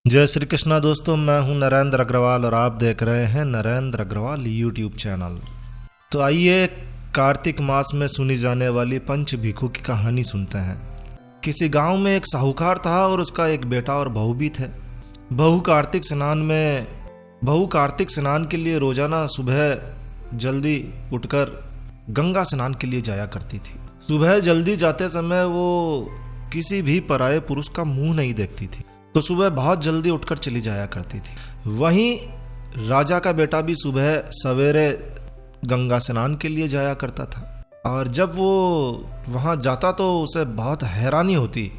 जय श्री कृष्णा दोस्तों, मैं हूं नरेंद्र अग्रवाल और आप देख रहे हैं नरेंद्र अग्रवाल यूट्यूब चैनल। तो आइए कार्तिक मास में सुनी जाने वाली पंच भिखु की कहानी सुनते हैं। किसी गांव में एक साहूकार था और उसका एक बेटा और बहू भी थे। बहू कार्तिक स्नान के लिए रोजाना सुबह जल्दी उठकर गंगा स्नान के लिए जाया करती थी। सुबह जल्दी जाते समय वो किसी भी पराये पुरुष का मुंह नहीं देखती थी, तो सुबह बहुत जल्दी उठकर चली जाया करती थी। वहीं राजा का बेटा भी सुबह सवेरे गंगा स्नान के लिए जाया करता था, और जब वो वहाँ जाता तो उसे बहुत हैरानी होती।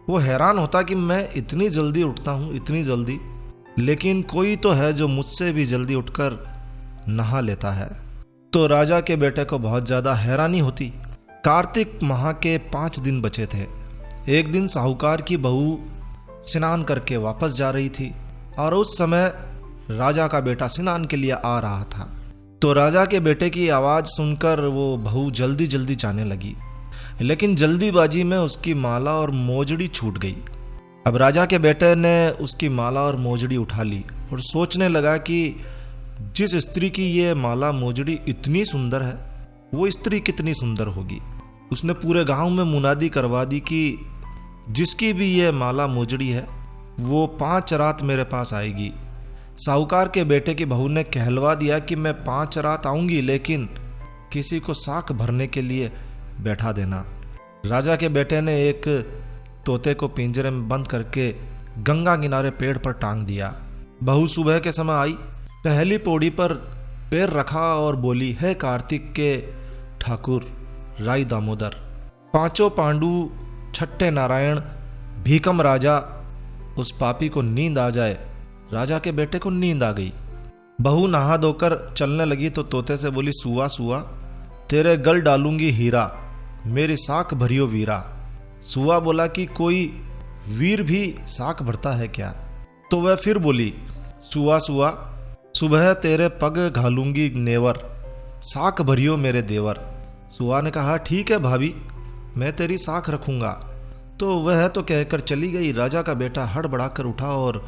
वो हैरान होता कि मैं इतनी जल्दी उठता हूँ, इतनी जल्दी, लेकिन कोई तो है जो मुझसे भी जल्दी उठकर नहा लेता है। तो राजा के बेटे को बहुत ज़्यादा हैरानी होती। कार्तिक माह के 5 दिन बचे थे। एक दिन साहूकार की बहू स्नान करके वापस जा रही थी और उस समय राजा का बेटा स्नान के लिए आ रहा था। तो राजा के बेटे की आवाज़ सुनकर वो बहू जल्दी जल्दी जाने लगी, लेकिन जल्दीबाजी में उसकी माला और मोजड़ी छूट गई। अब राजा के बेटे ने उसकी माला और मोजड़ी उठा ली और सोचने लगा कि जिस स्त्री की ये माला मोजड़ी इतनी सुंदर है, वो स्त्री कितनी सुंदर होगी। उसने पूरे गांव में मुनादी करवा दी कि जिसकी भी ये माला मोजड़ी है वो 5 रात मेरे पास आएगी। साहूकार के बेटे की बहू ने कहलवा दिया कि मैं 5 रात आऊंगी, लेकिन किसी को साख भरने के लिए बैठा देना। राजा के बेटे ने एक तोते को पिंजरे में बंद करके गंगा किनारे पेड़ पर टांग दिया। बहू सुबह के समय आई, पहली पौड़ी पर पैर रखा और बोली, हे कार्तिक के ठाकुर राई दामोदर, 5 पांडु, छठे नारायण, भीकम राजा, उस पापी को नींद आ जाए। राजा के बेटे को नींद आ गई। बहू नहा धोकर चलने लगी तो तोते से बोली, सुआ सुआ, तेरे गल डालूंगी हीरा, मेरी साख भरियो वीरा। सुआ बोला कि कोई वीर भी साख भरता है क्या? तो वह फिर बोली, सुआ सुआ, सुबह तेरे पग घालूंगी नेवर, साख भरियो मेरे देवर। सुआ ने कहा, ठीक है भाभी, मैं तेरी साख रखूंगा। तो वह तो कहकर चली गई। राजा का बेटा हड़बड़ाकर उठा और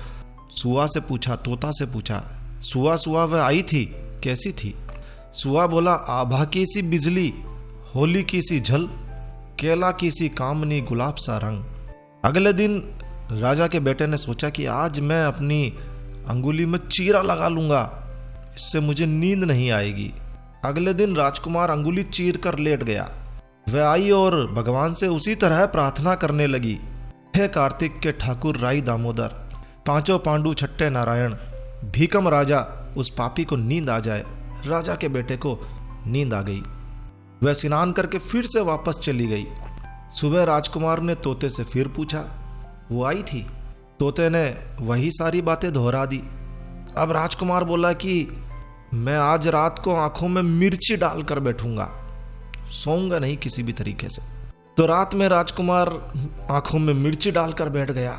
सुआ से पूछा, तोता से पूछा, सुआ सुआ वह आई थी, कैसी थी? सुआ बोला, आभा की सी बिजली, होली की सी झल, केला की सी कामनी, गुलाब सा रंग। अगले दिन राजा के बेटे ने सोचा कि आज मैं अपनी अंगुली में चीरा लगा लूंगा, इससे मुझे नींद नहीं आएगी। अगले दिन राजकुमार अंगुली चीर कर लेट गया। वह आई और भगवान से उसी तरह प्रार्थना करने लगी, हे कार्तिक के ठाकुर राई दामोदर, 5 पांडु, छठे नारायण, भीकम राजा, उस पापी को नींद आ जाए। राजा के बेटे को नींद आ गई। वह स्नान करके फिर से वापस चली गई। सुबह राजकुमार ने तोते से फिर पूछा, वो आई थी? तोते ने वही सारी बातें दोहरा दी। अब राजकुमार बोला कि मैं आज रात को आंखों में मिर्ची डालकर बैठूंगा, सोऊंगा नहीं किसी भी तरीके से। तो रात में राजकुमार आंखों में मिर्ची डालकर बैठ गया।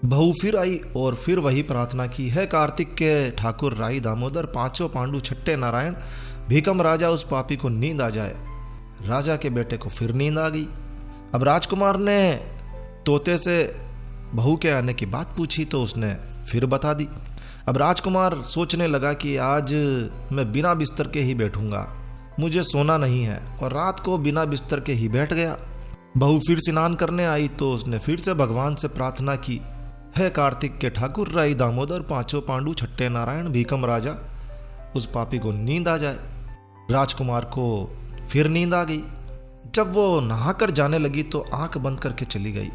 बहू फिर आई और फिर वही प्रार्थना की, है कार्तिक के ठाकुर राई दामोदर, 5 पांडु, छठे नारायण, भीकम राजा, उस पापी को नींद आ जाए। राजा के बेटे को फिर नींद आ गई। अब राजकुमार ने तोते से बहू के आने की बात पूछी तो उसने फिर बता दी। अब राजकुमार सोचने लगा कि आज मैं बिना बिस्तर के ही बैठूंगा, मुझे सोना नहीं है, और रात को बिना बिस्तर के ही बैठ गया। बहू फिर स्नान करने आई तो उसने फिर से भगवान से प्रार्थना की, हे कार्तिक के ठाकुर राई दामोदर, 5 पांडु, छठे नारायण, भीकम राजा, उस पापी को नींद आ जाए। राजकुमार को फिर नींद आ गई। जब वो नहाकर जाने लगी तो आंख बंद करके चली गई।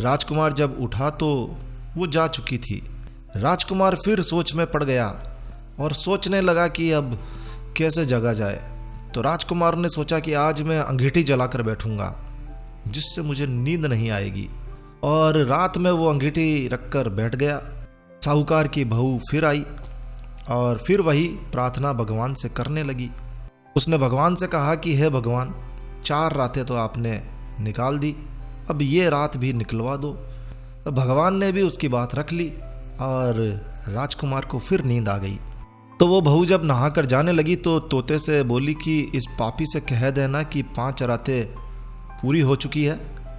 राजकुमार जब उठा तो वो जा चुकी थी। राजकुमार फिर सोच में पड़ गया और सोचने लगा कि अब कैसे जगा जाए। तो राजकुमार ने सोचा कि आज मैं अंगीठी जलाकर बैठूंगा, जिससे मुझे नींद नहीं आएगी, और रात में वो अंगीठी रखकर बैठ गया। साहूकार की बहू फिर आई और फिर वही प्रार्थना भगवान से करने लगी। उसने भगवान से कहा कि हे भगवान, 4 रातें तो आपने निकाल दी, अब ये रात भी निकलवा दो। तो भगवान ने भी उसकी बात रख ली और राजकुमार को फिर नींद आ गई। तो वो बहू जब नहाकर जाने लगी तो तोते से बोली कि इस पापी से कह देना कि 5 रातें पूरी हो चुकी है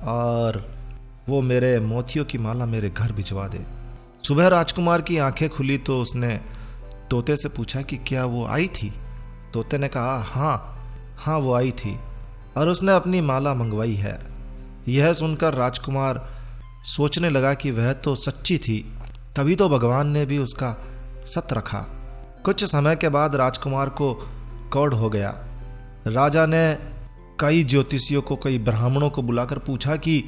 और वो मेरे मोतियों की माला मेरे घर भिजवा दे। सुबह राजकुमार की आंखें खुली तो उसने तोते से पूछा कि क्या वो आई थी। तोते ने कहा हाँ वो आई थी और उसने अपनी माला मंगवाई है। यह सुनकर राजकुमार सोचने लगा कि वह तो सच्ची थी, तभी तो भगवान ने भी उसका सत रखा। कुछ समय के बाद राजकुमार को कौड़ हो गया। राजा ने कई ज्योतिषियों को, कई ब्राह्मणों को बुलाकर पूछा कि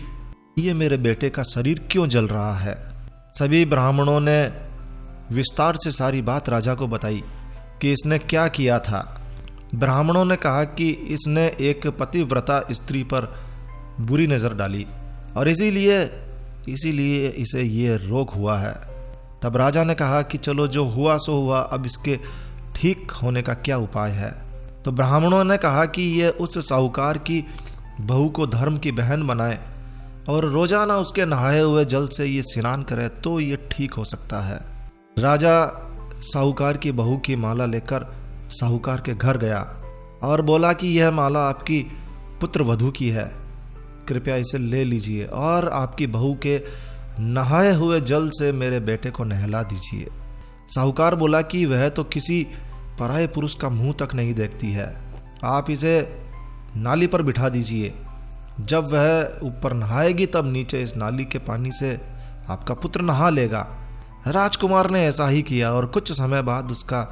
ये मेरे बेटे का शरीर क्यों जल रहा है। सभी ब्राह्मणों ने विस्तार से सारी बात राजा को बताई कि इसने क्या किया था। ब्राह्मणों ने कहा कि इसने एक पतिव्रता स्त्री पर बुरी नज़र डाली और इसीलिए इसे ये रोग हुआ है। तब राजा ने कहा कि चलो जो हुआ सो हुआ, अब इसके ठीक होने का क्या उपाय है। तो ब्राह्मणों ने कहा कि ये उस साहूकार की बहू को धर्म की बहन बनाए और रोजाना उसके नहाए हुए जल से ये स्नान करे तो ये ठीक हो सकता है। राजा साहूकार की बहू की माला लेकर साहूकार के घर गया और बोला कि यह माला आपकी पुत्र वधू की है, कृपया इसे ले लीजिए और आपकी बहू के नहाए हुए जल से मेरे बेटे को नहला दीजिए। साहूकार बोला कि वह तो किसी पराये पुरुष का मुंह तक नहीं देखती है, आप इसे नाली पर बिठा दीजिए। जब वह ऊपर नहाएगी तब नीचे इस नाली के पानी से आपका पुत्र नहा लेगा। राजकुमार ने ऐसा ही किया और कुछ समय बाद उसका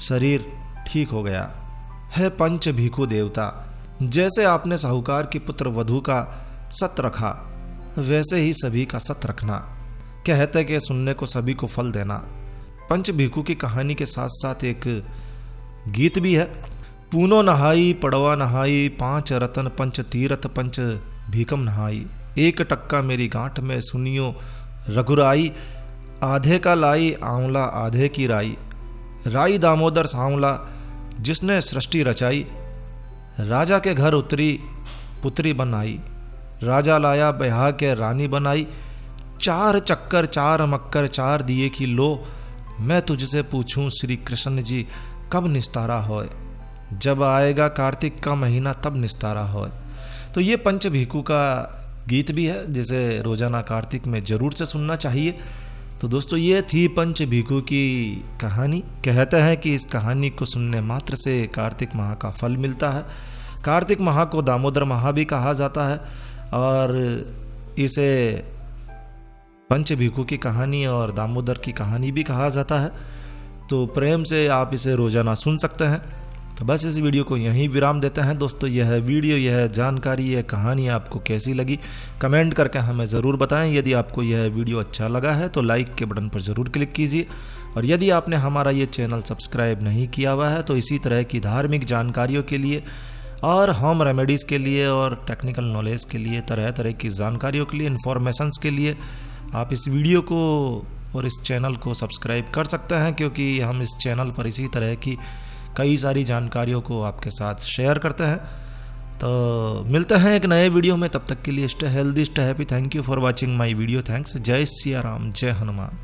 शरीर ठीक हो गया। है पंच भिखु देवता, जैसे आपने साहूकार की पुत्र वधू का सत रखा वैसे ही सभी का सत रखना। कहते कि सुनने को सभी को फल देना। पंच भिखु की कहानी के साथ साथ एक गीत भी है। पूनो नहाई पड़वा नहाई, पांच रतन पंच तीरथ पंच भीकम नहाई, एक टक्का मेरी गांठ में सुनियो रघुराई, आधे का लाई आंवला आधे की राई, राई दामोदर सांवला जिसने सृष्टि रचाई, राजा के घर उतरी पुत्री बनाई, राजा लाया ब्याह के रानी बनाई, चार चक्कर चार मक्कर चार दिए की लो, मैं तुझसे पूछूं श्री कृष्ण जी कब निस्तारा होए, जब आएगा कार्तिक का महीना तब निस्तारा होए। तो ये पंच भिखु का गीत भी है जिसे रोजाना कार्तिक में जरूर से सुनना चाहिए। तो दोस्तों ये थी पंच भिखु की कहानी। कहते हैं कि इस कहानी को सुनने मात्र से कार्तिक माह का फल मिलता है। कार्तिक माह को दामोदर माह भी कहा जाता है और इसे पंच भिखु की कहानी और दामोदर की कहानी भी कहा जाता है। तो प्रेम से आप इसे रोजाना सुन सकते हैं। तो बस इस वीडियो को यहीं विराम देते हैं दोस्तों। यह वीडियो, यह जानकारी, यह कहानी आपको कैसी लगी कमेंट करके हमें ज़रूर बताएं। यदि आपको यह वीडियो अच्छा लगा है तो लाइक के बटन पर ज़रूर क्लिक कीजिए और यदि आपने हमारा ये चैनल सब्सक्राइब नहीं किया हुआ है तो इसी तरह की धार्मिक जानकारियों के लिए और होम रेमेडीज़ के लिए और टेक्निकल नॉलेज के लिए, तरह तरह की जानकारियों के लिए, इन्फॉर्मेशंस के लिए आप इस वीडियो को और इस चैनल को सब्सक्राइब कर सकते हैं, क्योंकि हम इस चैनल पर इसी तरह की कई सारी जानकारियों को आपके साथ शेयर करते हैं। तो मिलते हैं एक नए वीडियो में, तब तक के लिए stay healthy stay happy. Thank you for watching my video. Thanks. जय सिया राम, जय हनुमान।